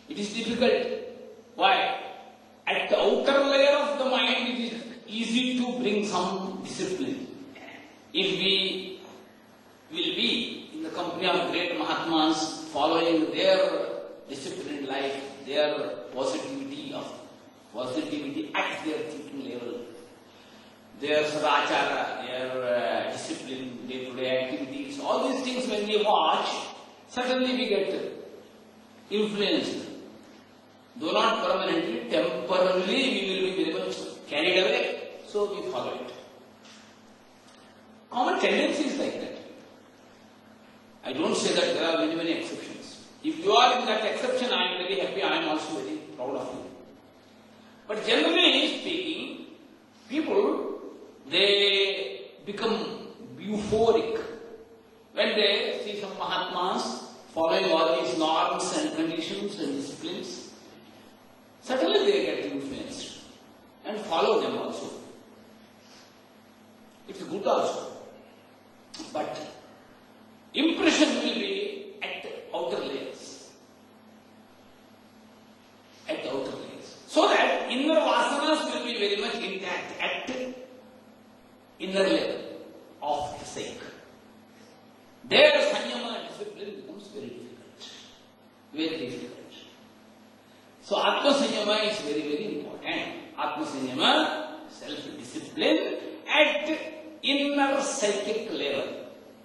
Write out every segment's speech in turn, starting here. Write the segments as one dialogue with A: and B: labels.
A: It is difficult. Why? At the outer layer of the mind, it is easy to bring some discipline. If we will be in the company of great Mahatmas, following their disciplined life, their positivity at their thinking level, their sadachara, their discipline, day-to-day activities, all these things when we watch, suddenly we get influenced. Though not permanently, temporarily we will be very much carried away, so we follow it. Common tendency is like that. I don't say that there are many exceptions. If you are in that exception, I am very happy, I am also very proud of you. But generally speaking, people, they become euphoric when they see some Mahatmas following all these norms and conditions and disciplines. Suddenly they get influenced and follow them also. It's good also. But impression will be at the outer layers. At the outer layers. So that inner vasanas will be very much intact at the inner level of the psyche. There sanyama discipline becomes very difficult. Very difficult. So Atma Sanyama is very important. Atma Sanyama, self-discipline at inner psychic level.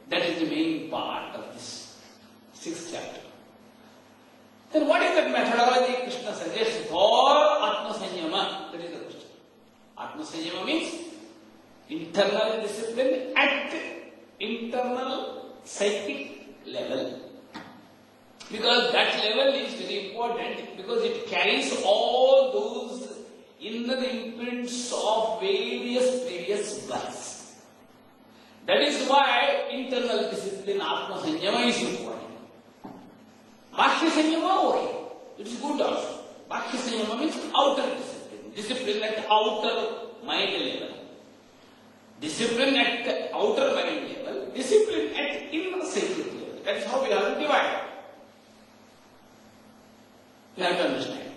A: That is the main part of this 6th chapter. Then what is that methodology Krishna suggests for Atma Sanyama? That is the question. Atma Sanyama means internal discipline at internal psychic level. Because that level is very important, because it carries all those inner imprints of various previous births. That is why internal discipline, Atma Sanyama, is important. Bhakya Sanyama, okay. It is good also. Bhakya Sanyama means outer discipline. Discipline at the outer mind level. Discipline at the outer mind level. Discipline at inner psychic level. That is how we have to divide. You have to understand.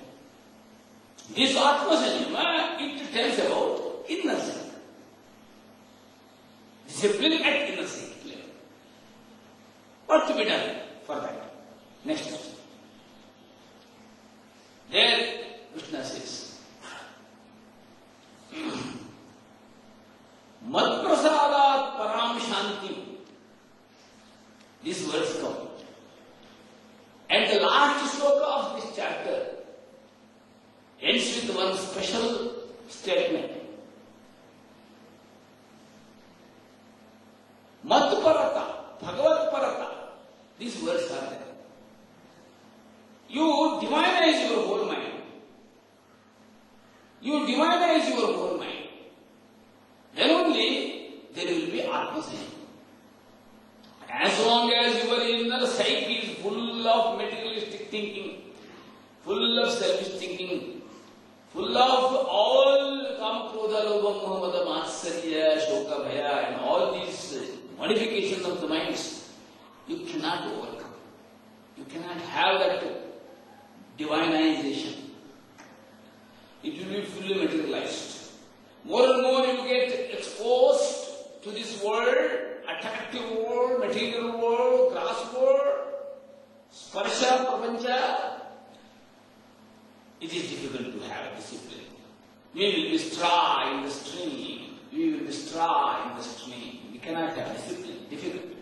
A: This Atma Sanyama, it tells about inner psyche. Discipline at inner psyche level. What to be done for that? Next question. There Krishna says, Mad prasadat param shanti. These words come. And the last sloka of this chapter ends with one special statement. Madparata, Bhagavad Parata. These words are there. You divinize your whole mind. You divinize your whole mind. Then only there will be Atma Sanyama. As long as your inner psyche is full of materialistic thinking, full of selfish thinking, full of all Kama, Krodha, Lobha, Moha, Mada, Matsarya, Shoka, Bhaya, and all these modifications of the minds, you cannot overcome. You cannot have that divinization. It will be fully materialized. More and more you get exposed to this world, attractive world, material world, grass world, sparsha, prapancha. It is difficult to have discipline. We will be straw in the stream. We will be straw in the stream. We cannot have discipline. Difficult.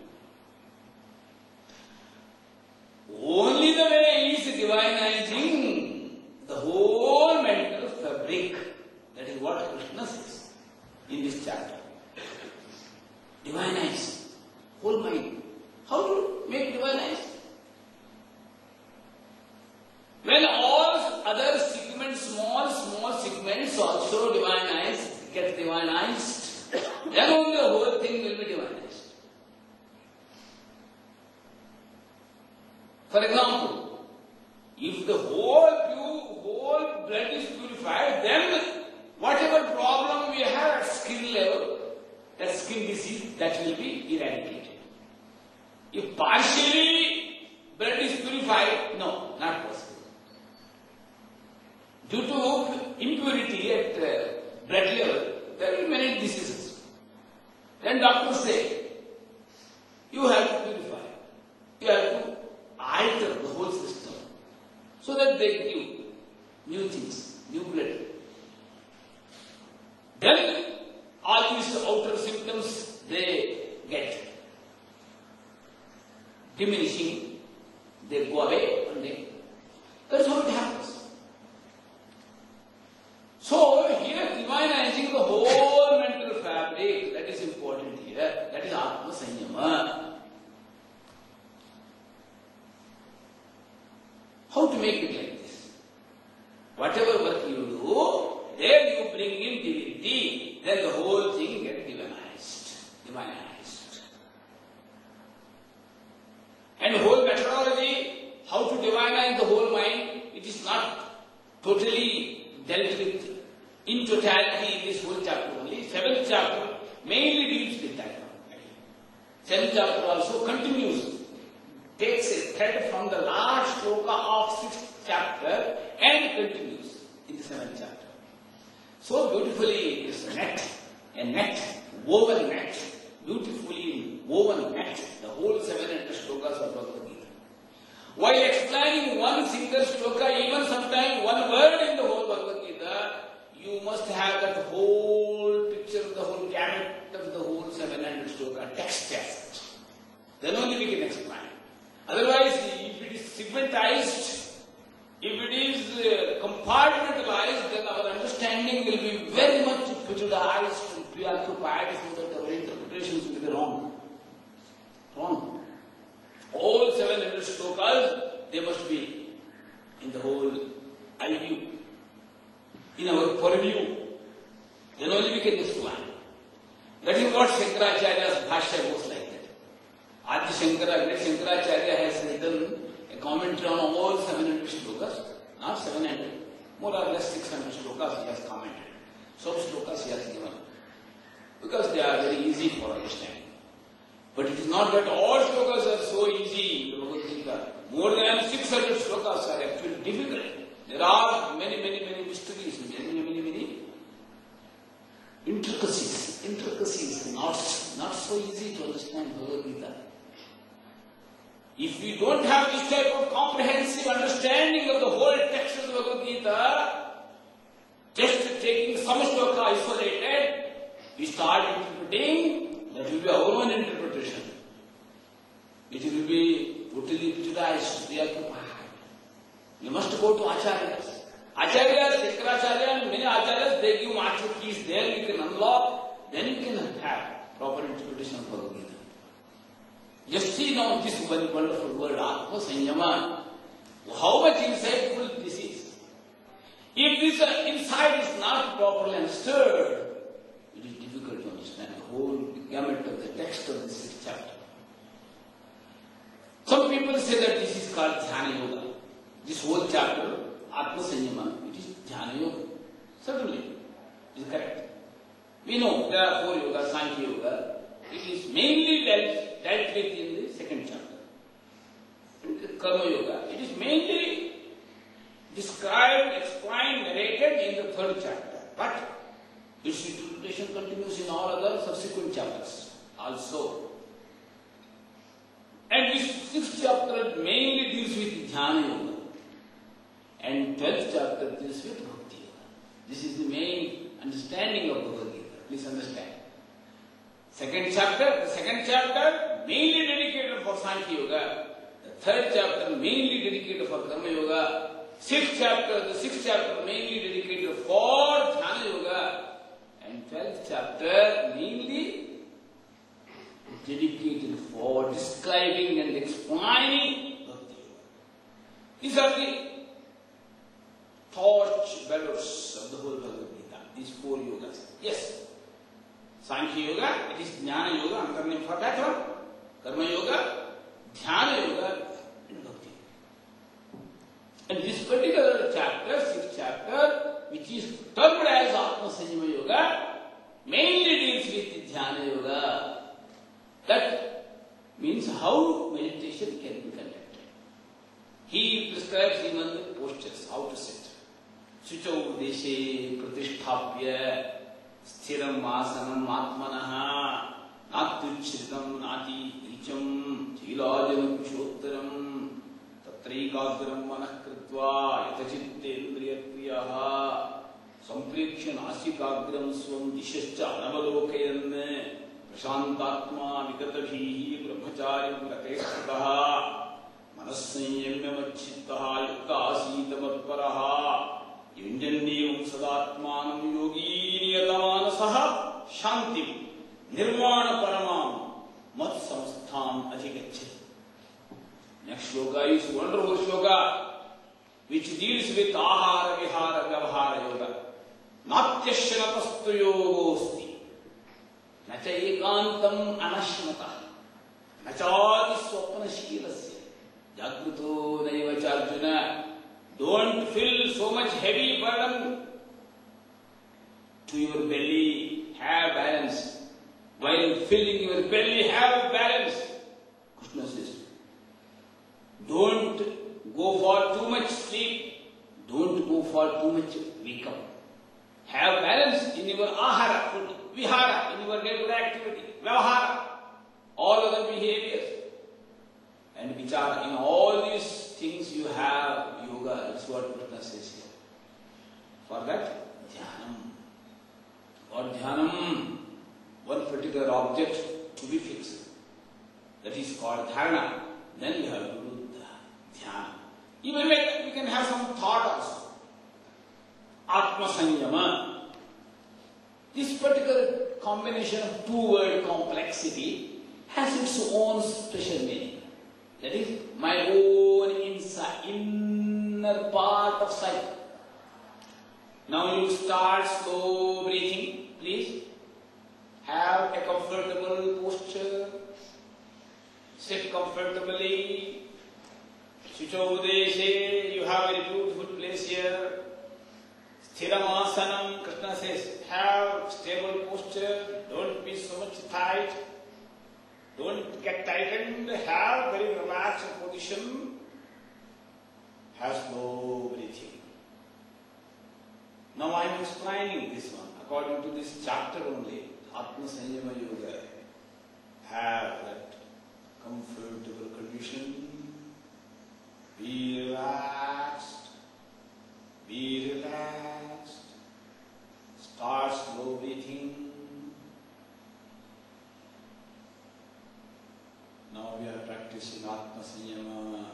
A: Only the way is divinizing the whole mental fabric. That is what Krishna says in this chapter. Divinize whole mind. How to make divinize? When all other segments, small segments also get divinized, then only the whole thing will be divinized. For example, if the whole blood is purified, then whatever problem we have at skin level, that skin disease, that will be eradicated. If partially blood is purified, no, not possible. Due to impurity at blood level, there will be many diseases. Then doctors say, you have to purify. You have to alter the whole system so that they give new things, new blood. Then all these outer symptoms they get diminishing, they go away one day. That's how it happens. So here divinizing the whole mental fabric, that is important here. That is Atma Sanyama. How to make it like this? Whatever work you do, there you bring in divinity, then the whole thing gets divinized. And the whole methodology, how to divinize the whole mind, it is not totally dealt with in totality in this whole chapter only. 7th chapter mainly deals with that. 7th chapter also continues, takes a thread from the last shloka of 6th chapter and continues in the 7th chapter. So beautifully it is a net, woven net, beautifully woven net, the whole 700 shlokas of Bhagavad Gita. While explaining one single shloka, even sometimes one word in the whole Bhagavad Gita, you must have that whole picture, the whole gamut of the whole 700 shloka text test. Then only we can explain. Otherwise, if it is segmentized, if it is compartmentalized, then our understanding will be very much prejudiced and preoccupied so that our interpretations will be wrong. All 700 shlokas, they must be in the whole eye view, in our purview. Then only we can explain. That is what Shankaracharya's Bhashya goes like that. Adi Shankara, great Shankaracharya has written a commentary on all 700 shlokas, not 700, more or less 600 shlokas he has commented. Some shlokas he has given, because they are very easy for understanding. But it is not that all shlokas are so easy in the Bhagavad Gita. More than 600 shlokas are actually difficult. There are many mysteries, many intricacies, not so easy to understand Bhagavad Gita. If we don't have this type of comprehensive understanding of the whole text of the Bhagavad Gita, just taking some shloka isolated, we start interpreting, that will be our own interpretation. It will be totally prejudiced, preoccupied. You must go to Acharyas. Acharyas, Shankaracharya and many Acharyas, they give master keys there, you can unlock, then you can have proper interpretation of Bhagavad Gita. Just see now this wonderful word, Atma Sanyama. How much insightful this is. If this insight is not properly understood, it is difficult to understand the whole gamut of the text of this 6th chapter. Some people say that this is called Dhyana Yoga. This whole chapter, Atma Sanyama, it is Dhyana Yoga. Certainly, it is correct. We know there are 4 yogas, Sankhya Yoga. It is mainly dealt with in the 2nd chapter. In Karma Yoga, it is mainly described, explained, narrated in the 3rd chapter. But its interpretation continues in all other subsequent chapters also. And this 6th chapter mainly deals with Dhyana Yoga. And 12th chapter deals with Bhakti Yoga. This is the main understanding of Bhagavad Gita. Please understand. The 2nd chapter mainly dedicated for Sankhya Yoga. The 3rd chapter mainly dedicated for Karma Yoga. The 6th chapter mainly dedicated for Dhyana Yoga. And 12th chapter mainly dedicated for describing and explaining Bhakti Yoga. These are the torch bearers of the whole Bhagavad Gita, these 4 yogas. Yes, Sankhya Yoga, it is Jnana Yoga, another name for that one. Karma Yoga, Dhyana Yoga, and Bhakti Yoga. And this particular chapter, 6th chapter, which is termed as Atma Sanyama Yoga, mainly deals with Dhyana Yoga. That means how meditation can be conducted. He prescribes even the postures, how to sit. शुचौ देशे प्रतिष्ठाप्य स्थिरं आसनम् आत्मनः नात्युच्छ्रितं नाति नीचं चैलाजनकुशोत्तरं तत्रैकाग्रं मनः कृत्वा यतचित्तेन्द्रियक्रियः सम्प्रेक्ष्य नासिकाग्रं स्वं दिशश्च अनवलोकयन् प्रशान्तात्मा विगतभिः ब्रह्मचार्यं रते स्थितः मनस्संयम्य मच्चित्तः युक्तासीतमत्परः युञ्जन्नेवं सदात्मानं योगी नियतमानसः शान्तिं निर्वाणपरमां मत्संस्थाम् अधिगच्छति. Next shloka is wonderful shloka which deals with ahara vihara vyavahara yoga. Natyashnatastu yogosti nacha ekantam anashnatah nachadi swapnashilasya jagruto naiva charjuna. Don't feel so much heavy burden to your belly. Have balance. While filling your belly, have balance. Krishna says, don't go for too much sleep. Don't go for too much wake up. Have balance in your ahara, food, vihara, in your regular activity, vyavahara, all other behaviors. And vichara, in all these things you have yoga. That's what Krishna says here. For that, dhyanam. For dhyanam, one particular object to be fixed. That is called dharana. Then we have to do dhyana. Even we can have some thought also. Atma sanyama. This particular combination of two-word complexity has its own special meaning. That is my own inside, inner part of psyche. Now you start slow breathing, please. Have a comfortable posture. Sit comfortably. Shuchau deshe, you have a beautiful place here. Sthiramasanam, Krishna says, have stable posture. Don't be so much tight. Don't get tightened. Have very relaxed position. Have slow breathing. Now I am explaining this one according to this chapter only. Atma Sanyama Yoga. Have that comfortable condition. Be relaxed. Be relaxed. Start slow breathing. Now we are practicing Atma Sanyama.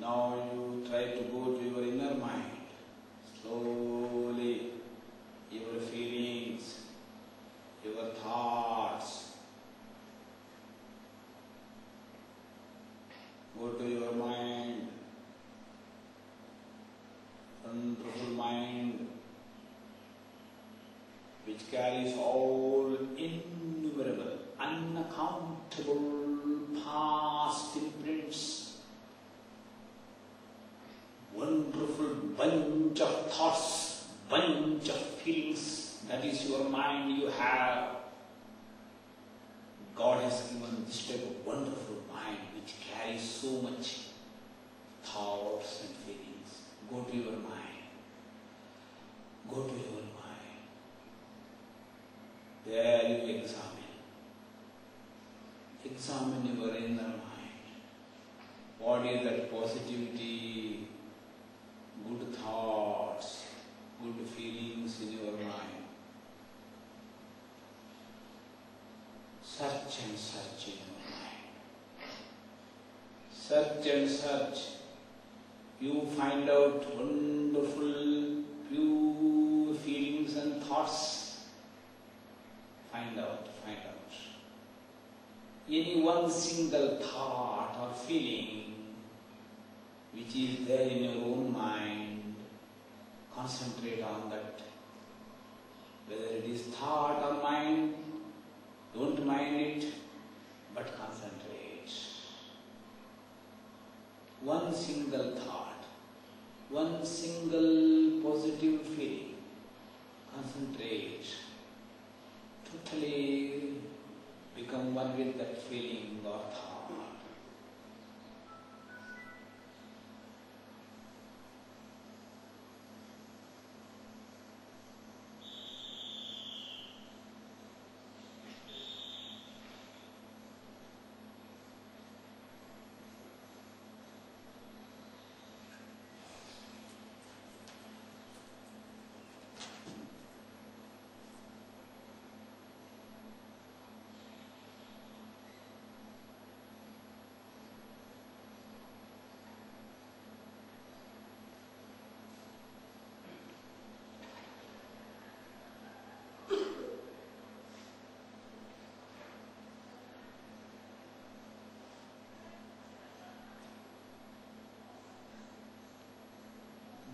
A: Now you try to go to your inner mind. Slowly, your feelings, your thoughts. Go to your mind. Wonderful mind, which carries all innumerable, unaccountable past imprints. Wonderful bunch of thoughts, bunch of feelings. That is your mind you have. God has given this type of wonderful mind which carries so much thoughts and feelings. Go to your mind. Go to your mind. There you examine. Examine your inner mind. What is that positivity? Good thoughts, good feelings in your mind. Search and search in your mind. Search and search. You find out wonderful, pure feelings and thoughts. Find out, find out. Any one single thought or feeling which is there in your own mind, concentrate on that. Whether it is thought or mind, don't mind it, but concentrate. One single thought, one single positive feeling, concentrate. Totally become one with that feeling or thought.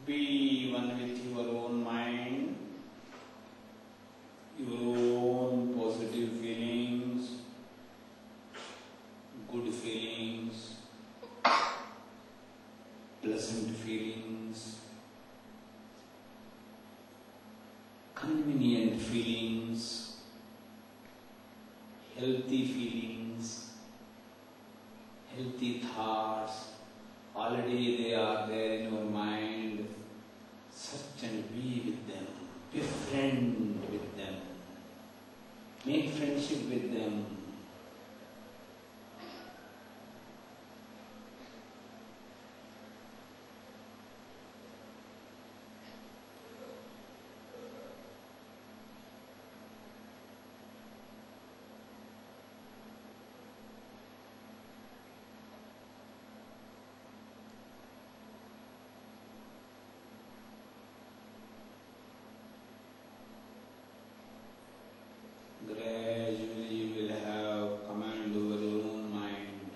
A: Be one with your own mind, your own positive feelings, good feelings, pleasant feelings, convenient feelings, healthy feelings, healthy thoughts. Already they are there in your mind. Search and be with them. Be friend with them. Make friendship with them. Gradually you will have command over your own mind.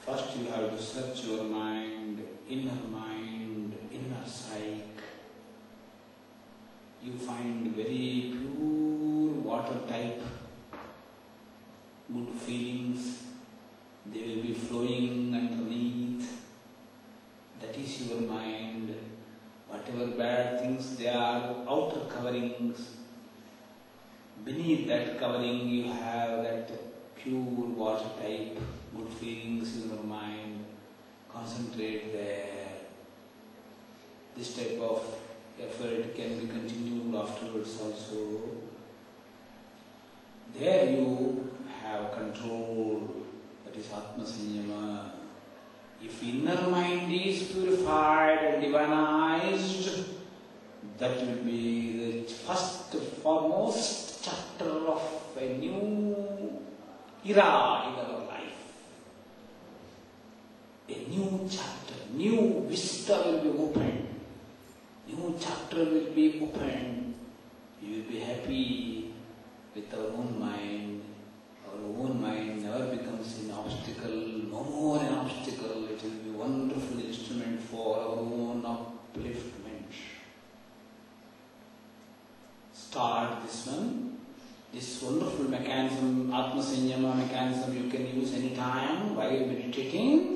A: First you have to search your mind, inner psyche. You find very pure water type, good feelings, they will be flowing underneath. That is your mind. Whatever bad things, they are outer coverings. Beneath that covering you have that pure water type, good feelings in your mind. Concentrate there. This type of effort can be continued afterwards also. There you have control. That is Atma Sanyama. If inner mind is purified and divinized, that will be the first foremost chapter of a new era in our life. A new chapter, new vista will be opened. New chapter will be opened. You will be happy with our own mind. Our own mind never becomes an obstacle, no more an obstacle. It will be a wonderful instrument for our own upliftment. Start this one. This wonderful mechanism, Atma Sanyama mechanism, you can use any time while meditating.